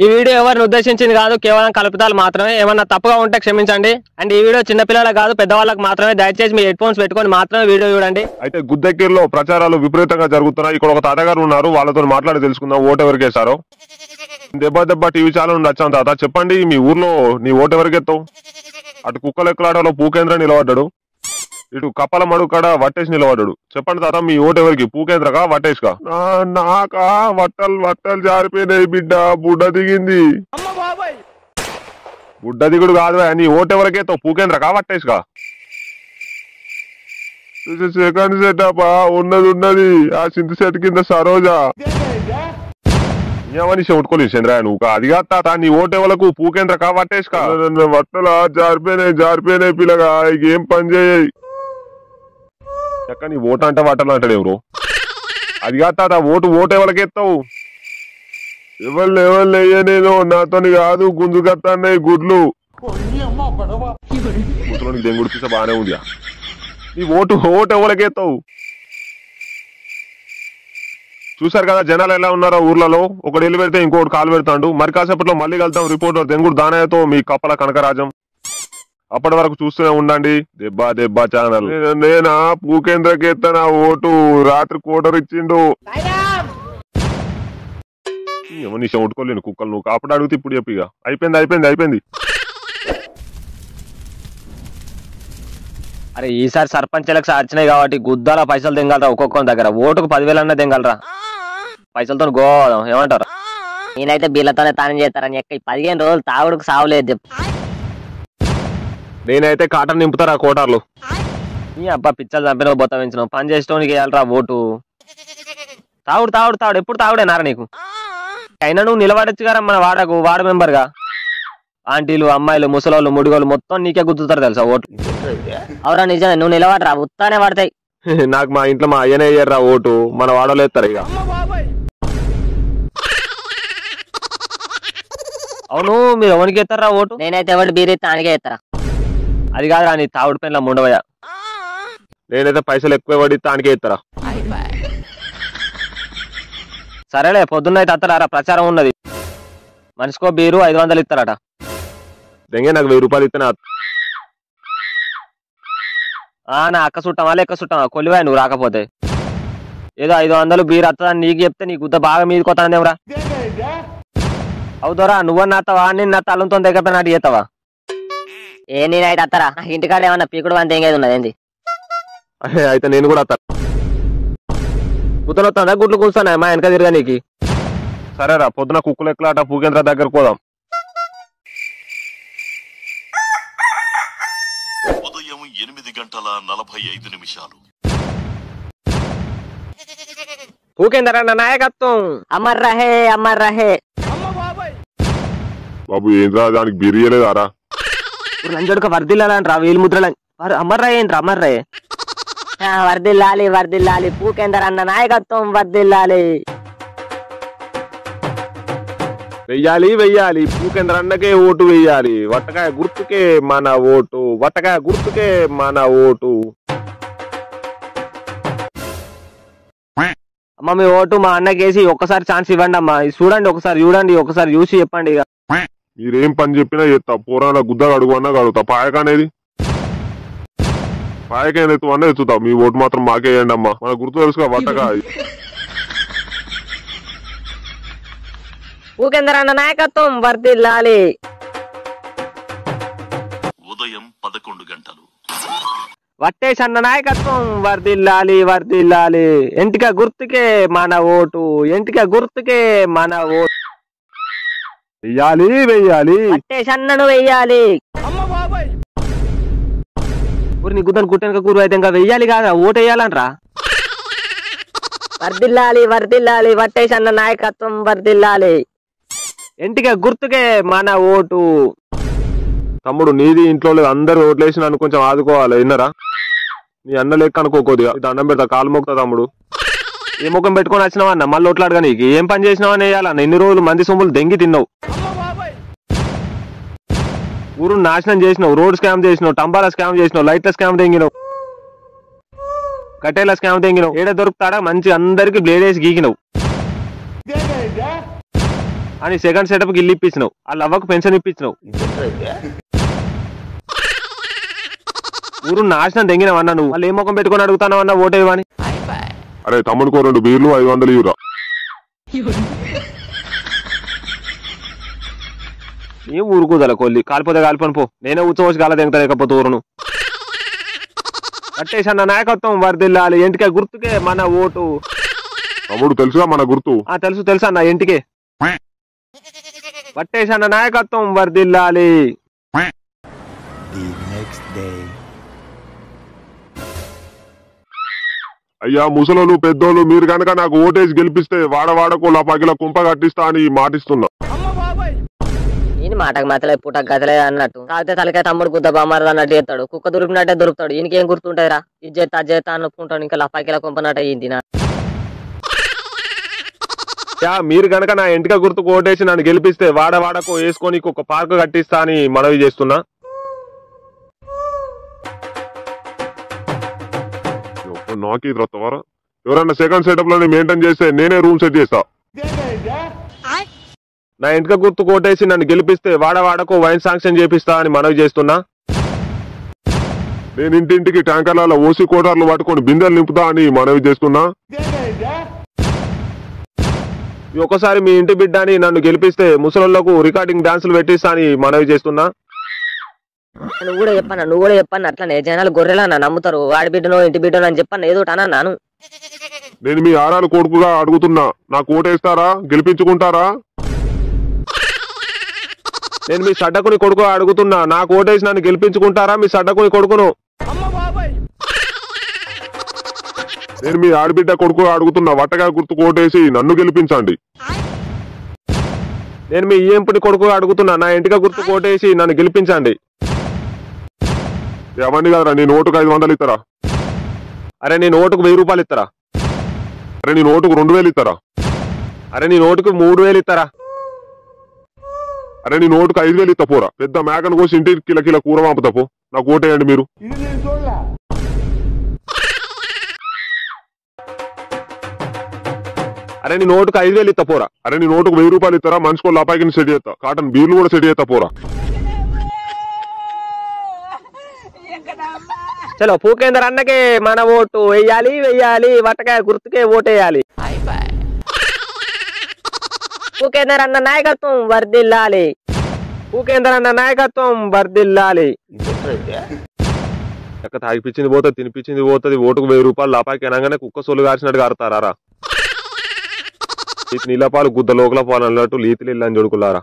ఈ వీడియో ఎవరిని ఉద్దేశించింది కాదు, కేవలం కల్పితాలు మాత్రమే. ఏమన్నా తప్పుగా ఉంటే క్షమించండి. అండ్ ఈ వీడియో చిన్నపిల్లలకు కాదు, పెద్దవాళ్ళకి మాత్రమే. దయచేసి మీ హెడ్ ఫోన్స్ పెట్టుకొని మాత్రమే వీడియో చూడండి. అయితే గుద్దెక్కీర్లో ప్రచారాలు విపరీతంగా జరుగుతున్నాయి. ఇక్కడ ఒక తాతగారు ఉన్నారు, వాళ్ళతో మాట్లాడి తెలుసుకుందాం ఓటు ఎవరికేసారో. దెబ్బ టీవీ ఛానల్ నుండి వచ్చాం. తాత చెప్పండి, మీ ఊర్లో నీ ఓటు ఎవరికెత్తావు? అటు కుక్కల ఎక్కలాటలో పూకేంద్ర నిలబడ్డాడు, ఇటు కప్పల మడుకాడ వట్టేసి నిలబడ్డాడు. చెప్పండి తాత, మీ ఓటు ఎవరికి? పూకేంద్రకా వట్టేసికా? నాకా వట్టలు జారిపోయినాయి బిడ్డ, బుడ్డ దిగింది. బుడ్డ దిగుడు కాదు, నీ ఓటు ఎవరికెత్తావు? పూకేంద్రకా వట్టేసికా? సెకండ్ సెటప్ ఉన్నది ఆ చింత సెట్ కింద సరోజా. ఏమని చెప్పుకోలేదు చంద్ర, నువ్వు అది కాదు తాత, నీ ఓటు ఎవరకు? పూకేంద్రకా వట్టేసికా? వట్టలా జారిపోయినాయి పిల్లగా, ఏం పని చేయి. నీ ఓటు అంటే వట్టలు అంటాడు ఎవరు? అది కాదు తాత, ఓటు ఎవరికెత్తావు? ఎవరు వెయ్య, నేను నాతో కాదు, గుంజుకత్తాయి గుడ్లు. ముసలోనికి దెంగుడు తీసే బాగానే ఉంది. నీ ఓటు ఎవరికెత్తావు? చూసారు కదా జనాలు ఎలా ఉన్నారో ఊర్లలో. ఒకటి వెళ్ళి పెడితే ఇంకోటి కాలు పెడతాడు. మరి కాసేపట్లో మళ్ళీ కలుద్దాం రిపోర్టర్ దెంగుడు దానయ్యతో, మీ కప్పల కనకరాజం. అప్పటి వరకు చూస్తూనే ఉండండి దెబ్బ ఛానల్. నేనా పూకేంద్రకి నా ఓటు, రాత్రి కోటర్ ఇచ్చిండు. నీ చెవుట్టుకోలేను కుక్కలు, నువ్వు కాపడ అడిగితే ఇప్పుడు చెప్పిగా. అయిపోయింది. అరే ఈసారి సర్పంచ్ ఎలక్షన్ వచ్చినాయి కాబట్టి గుద్దాల పైసలు తెంగలరా. ఒక్కొక్క దగ్గర ఓటుకు 10,000 అన్నా తెంగలరా. పైసలతో గోవాదం, ఏమంటారు? నేనైతే బిల్లతోనే తానం చేస్తారని 15 రోజులు తాగుడుకు సావులేదు. నేనైతే కాటన్ నింపుతారా కోటార్లు. ఈ అబ్బా పిచ్చలు చంపిన బొత్త పెంచినావు. పని చేసేటోనికి వేయాలరా ఓటు. తాగుడు ఎప్పుడు తాగుడేనారా నీకు? అయినా నువ్వు నిలబడచ్చు కదా మన వార్డు మెంబర్ గా. ఆంటీలు, అమ్మాయిలు, ముసలోళ్ళు, ముడిగోళ్ళు మొత్తం నీకే గుద్దుతారు తెలుసా ఓటు. అవురా నిజమే, నువ్వు నిలబడరా, ఉత్తానే పడతాయి. నాకు మా ఇంట్లో మా అయ్యనే వేయర్రా ఓటు, మన వాడలో ఎత్తారు ఇక. అవును, మీరు ఎవరికి ఎత్తారా ఓటు? నేనైతే ఎవరు బీరెత్తే ఆనికే ఎత్తరా. అది కాదురా, నీ తాగుడు పెన్ల ముండవయ్యా. నేనైతే పైసలు ఎక్కువ పడి తానికే ఇస్తారా. సరేలే, పొద్దున్న అయితే అత్తరారా, ప్రచారం ఉన్నది. మనిషికో బీరు 500 ఇస్తారట. దెంగే నాకు 1000 రూపాయలు ఇస్తే నా అక్క చుట్టామా లెక్క చుట్టామా కొలివా నువ్వు రాకపోతే. ఏదో 500 బీరు వస్తుందని నీకు చెప్తే నీ గుద్ద బాగా మీదకి వస్తానేవరా. అవుతారా, నువ్వన్నా అత్తవా? నేను నా తలంతో దగ్గర నాటి చేస్తావా? నేనైతే అత్తరా, నాకు ఇంటికాడ ఏమన్నా పీకుడు అంత ఎంగేది ఉన్నది ఏంది? అయితే నేను కూడా అత్తా. గుద్దలు వస్తుందా? గుడ్లు కూర్చున్నా మా వెనక తిరగా నీకు. సరేరా, పొద్దున కుక్కలు ఎక్కలాట పూకేంద్ర దగ్గరకు పోదాం. ఉదయం 8:45. పూకేంద్ర అన్న నాయకత్వం. అమర్ రహే. బాబు ఏంద్రా, దానికి బిరియలేదారా? లంజడుక వర్దిల్లాలంటరా, వేలు ముద్రల అమర్రాయ్ ఏంట్రా? అమర్రాయ్ వర్దిల్లాలి. పూకేందర్ అన్న నాయకత్వం వర్దిల్లాలి. వెయ్యాలి. పూకేంద్ర అన్నకే ఓటు వెయ్యాలి. వట్టకాయ గుర్తుకే మన ఓటు. అమ్మ మీ ఓటు మా అన్నకేసి ఒక్కసారి ఛాన్స్ ఇవ్వండి అమ్మా. ఒకసారి చూసి చెప్పండి. ఇక మీరేం పని చెప్పినా చేస్తా. పూరాల గుద్దగా అడుగు అన్నా అడుగుతా. పాయకానేది పాయకేనెత్తు అన్న ఎత్తుతా. మీ ఓటు మాత్రం మాకే వేయండి అమ్మా. మన గుర్తు తెలుసుగా వట్టకాయ. పూకేందర్ అన్న నాయకత్వం వర్దిల్లాలి. ఉదయం 11 వట్టేసి అన్న నాయకత్వం వర్దిల్లాలి. ఎంటిక గుర్తుకే మన ఓటు. వెయ్యాలి. వట్టేసి అన్నను వెయ్యాలి. నీ గుద్దను కుట్టెనక కూరు అయితే ఇంకా వెయ్యాలి కాదా, ఓటు వేయాలంట్రా. వర్దిల్లాలి. వట్టేసి అన్న నాయకత్వం వర్దిల్లాలి. ఎంటిక గుర్తుకే మన ఓటు. తమ్ముడు నీది ఇంట్లో లేదు, అందరు ఓట్లు వేసి నన్ను కొంచెం ఆదుకోవాలి. విన్నరా? నీ అన్న లెక్క అనుకోకొద్దిగా. దండం పెడతా, కాలు మొక్కుతా తమ్ముడు. ఏ ముఖం పెట్టుకొని వచ్చినావన్న మళ్ళీ ఓట్లాడుగా. నీకు ఏం పని చేసినావని వేయాలన్న? ఇన్ని రోజులు మంది సొమ్ములు దెంగి తిన్నావు, ఊరు నాశనం చేసినావు, రోడ్ స్కామ్ చేసినావు, టంబాలా స్కామ్ చేసినావు, లైట్ల స్కామ్ తెంగినావు, కట్టేల స్కామ్ తెంగినావు. ఏడ దొరుకుతాడా మంచి అందరికి బ్లేడ్ వేసి గీకినావు. అని సెకండ్ సెటప్ కి ఇల్లు ఇప్పించినావు, వాళ్ళ అవ్వకు పెన్షన్ ఇప్పించినావు. ఊరు నాశనం తెంగినవన్నా నువ్వు. వాళ్ళు ఏ ముఖం పెట్టుకొని అడుగుతానవన్నా ఓటేవని. అరే తమ్ముడికో 2 బీర్లు 500 ఇవ్వరా. ఏం ఊరుకుదల కొల్లి, కాలిపోతే కాలిపోను పో. నేనే ఉచ్చవచ్చి కాల తెంగతా లేకపోతే ఊరును. కట్టేసన్న నాయకత్వం వర్దిల్లాలి, ఇంటికే గుర్తుకే మన ఓటు. తమ్ముడు తెలుసుగా మన గుర్తు. తెలుసు తెలుసు అన్న, ఇంటికే. పట్టేసన్న నాయకత్వం వర్దిల్లాలి. అయ్యా ముసలోళ్ళు పెద్దోళ్ళు మీరు కనుక నాకు ఓటేసి గెలిపిస్తే వాడవాడకు లపాకిల కుంప కట్టిస్తా అని మాటిస్తున్నా. ఈయన మాటకు మతలే పూట గతలే అన్నట్టు కాకపోతే తలకే తమ్ముడు గుద్ద బామారదు అన్నట్టు చేస్తాడు. కుక్క దొరికినట్టే దొరుకుతాడు. ఈయనకేం గుర్తుంటాయిరా, ఇది చేస్తా అది చేస్తా అని ఒప్పుకుంటాడు. ఇంకా లపాకిలా కుంపనట్టు అయ్యింది. మీరు గనక నా ఇంటిక గుర్తుకు ఓటేసి నన్ను గెలిపిస్తే వాడవాడకు వేసుకొని ఒక పార్క్ కట్టిస్తా అని మనవి చేస్తున్నా. నాకే రత్తవారా, ఎవరన్నా సెకండ్ సెటప్ లోనే మెయింటైన్ చేస్తే నేనే రూమ్ సెట్ చేస్తా. నా ఇంటిక గుర్తుకు ఓటేసి నన్ను గెలిపిస్తే వాడవాడకు వైన్ శాంక్షన్ చేపిస్తా అని మనవి చేస్తున్నా. నేను ఇంటింటికి ట్యాంకర్ల ఓసి కోటార్లు పట్టుకొని బిందెలు నింపుతా అని మనవి చేస్తున్నా. ఒకసారి మీ ఇంటి బిడ్డ అని నన్ను గెలిపిస్తే ముసలోళ్లకు రికార్డింగ్ డాన్సులు పెట్టిస్తా అని మనవి చేస్తున్నా. నువ్వు కూడా చెప్పాను అట్లనే జనాలు గొర్రెలా నమ్ముతారు. వాడి బిడ్డనో ఇంటి బిడ్డనో అని చెప్పాను, ఏదో అన్నాను. నేను మీ ఆరాలు కొడుకుగా అడుగుతున్నా, నాకు ఓటేస్తారా, గెలిపించుకుంటారా? నేను మీ సడ్డకుని కొడుకు అడుగుతున్నా, నాకు ఓటేసి నన్ను గెలిపించుకుంటారా మీ సడ్డకుని కొడుకును? నేను మీ ఆడబిడ్డ కొడుకు అడుగుతున్నా, వట్టగా గుర్తుకు ఓటేసి నన్ను గెలిపించండి. నేను మీ ఏంపుని కొడుకు అడుగుతున్నా, నా ఇంటికి గుర్తుకు ఓటేసి నన్ను గెలిపించండి. అవన్నీ కదరా, నేను ఓటుకు 500 ఇస్తారా? అరే నేను ఓటుకు 1000 రూపాయలు ఇస్తారా? అరే నేను ఓటుకు 2000 ఇస్తారా? అరే నేను ఓటుకు 3000 ఇస్తారా? అరే నేను ఓటుకు 5000 ఇస్తా పోరా. పెద్ద మేకను కోసి ఇంటికి కిల కూర పంపుతా పో. నాకు ఓటేయండి మీరు. అరే నేను ఓటుకు 5000 ఇస్తా పోరా. అరే నేను ఓటుకు 1000 రూపాయలు ఇస్తారా? మనిషికో లపాయికి సెట్ చేస్తా, కాటన్ బీర్లు కూడా సెట్ చేస్తా పోరా. చలో పూకేందర్ అన్నకే మన ఓటు వెయ్యాలి వెయ్యాలి, వటకాయ గుర్తుకే ఓటేయాలి. పూకేందర్ అన్న నాయకత్వం వర్దిల్లాలి, పూకేందర్ అన్న నాయకత్వం వర్దిల్లాలి. ఎక్క తాగిపించింది పోతుంది, తినిపించింది పోతుంది. ఓటుకు 1000 రూపాయలు లాపాకి అనగానే కుక్క సొల్లు కాల్చినట్టు కారుతారా? నీళ్ళపాలు గుద్ద లోకల పాలు అన్నట్టు లీతిలు ఇల్లని జోడుకులారా.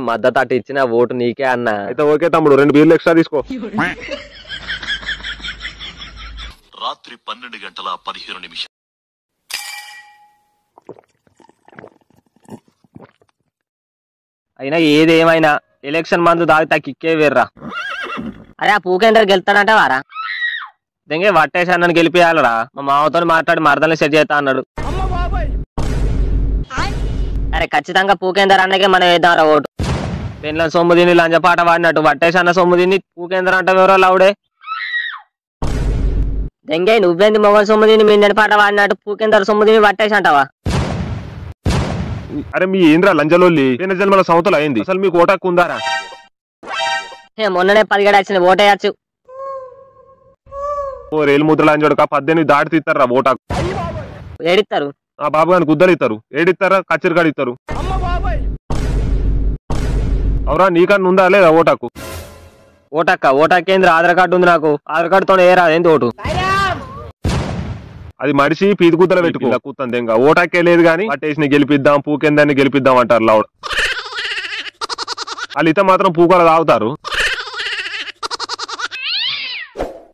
మద్దతు అటు ఇచ్చిన ఓటు నీకే అన్న. అయితే ఓకే తమ్ముడు, 2 బీర్లు ఎక్స్ట్రా తీసుకో. రాత్రి 12:15 అయినా ఏదేమైనా ఎలక్షన్ మందు దాగితే కిక్కే వేర్రా. అరే ఆ పూకేందర్ గెలుతాడంటే వారా దెంగే వట్టేసి అన్నని గెలిపియాలరా. మా మామతో మాట్లాడి మరదల్ని సెట్ చేస్తా అన్నాడు. అరే ఖచ్చితంగా పూకేందర్ అన్నకే మనం వేద్దాంరా ఓటు. పెన్ల సొమ్ము తిని లంజపాట వాడినట్టు వట్టేసి అన్న సొమ్ము తిని పూకేందర్ అంటే ఎవరో లౌడే. దెంగే నువ్వేంది మొగల్ సొమ్ము తిని మిండని పాట వాడినట్టు పూకేందర్ సొమ్ము తిని వట్టేసి అంటావా? అరే మీ ఏంద్రా లంజలోల్లి, జన్మల సంవత్సరాలు అయింది, అసలు మీకు ఓటాకు ఉందారా? మొన్ననే 10 వచ్చిన ఓటేయచ్చు. ఓ రేలు ముద్రలు అని చూడక 18 దాటి తీస్తారా ఓటాకు. ఏడిస్తారు ఆ బాబు గాని గుద్దలు ఇస్తారు, ఏడిస్తారా కచ్చిరికాడు ఇస్తారు. అవురా నీకన్నా ఉందా లేదా ఓటాకు? ఓటాకేంద్ర ఆధార్ కార్డు ఉంది నాకు. ఆధార్ కార్డుతో ఏ రాదేంది ఓటు. అది మడిచి పీది కూతలు పెట్టుకో కూతుంది. ఇంకా ఓటాకే లేదు కానీ పట్టేసి గెలిపిద్దాం పూకేందాన్ని గెలిపిద్దాం అంటారు లావుడు. వాళ్ళు ఇత మాత్రం పూకలు తాగుతారు.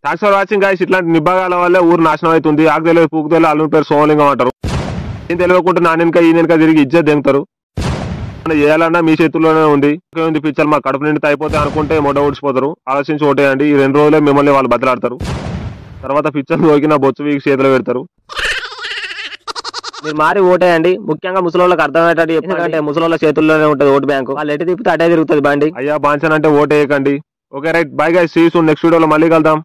Thanks for watching guys. ఇట్లాంటి నిబ్బాగాల వల్లే ఊరు నాశనం అవుతుంది. ఆకు తెలియదు పూకు తెలియదు, అల్లుని పేరు సోమలింగం అంటారు. ఏం తెలియకుండా నా వెనక ఈ వెనక తిరిగి ఇజ్జత్ దెంగుతారు. చేయాలన్నా మీ చేతుల్లోనే ఉంది. పిచ్చలు మా కడుపు నిండితే అయిపోతే అనుకుంటే మొట్ట ఊడిచిపోతారు. ఆలోచించి ఓటేయండి. ఈ 2 రోజులే మిమ్మల్ని వాళ్ళు బదలాడతారు. తర్వాత పిచ్చలు నోకిన బొచ్చు వీకి చేతిలో పెడతారు. మీరు మారి ఓటేయండి. ముఖ్యంగా ముసలోళ్ళకి అర్థమయ్యేటట్టు, ఎందుకంటే ముసలోళ్ళ చేతుల్లోనే ఉంటది ఓటు బ్యాంకు. వాళ్ళు ఎటు తిప్పితే అటే తిరుగుతుంది బండి. అయ్యా బాన్సన్ అంటే ఓటేయకండి. Okay right, bye guys, see you soon. Next వీడియోలో మళ్ళీ కలుద్దాం.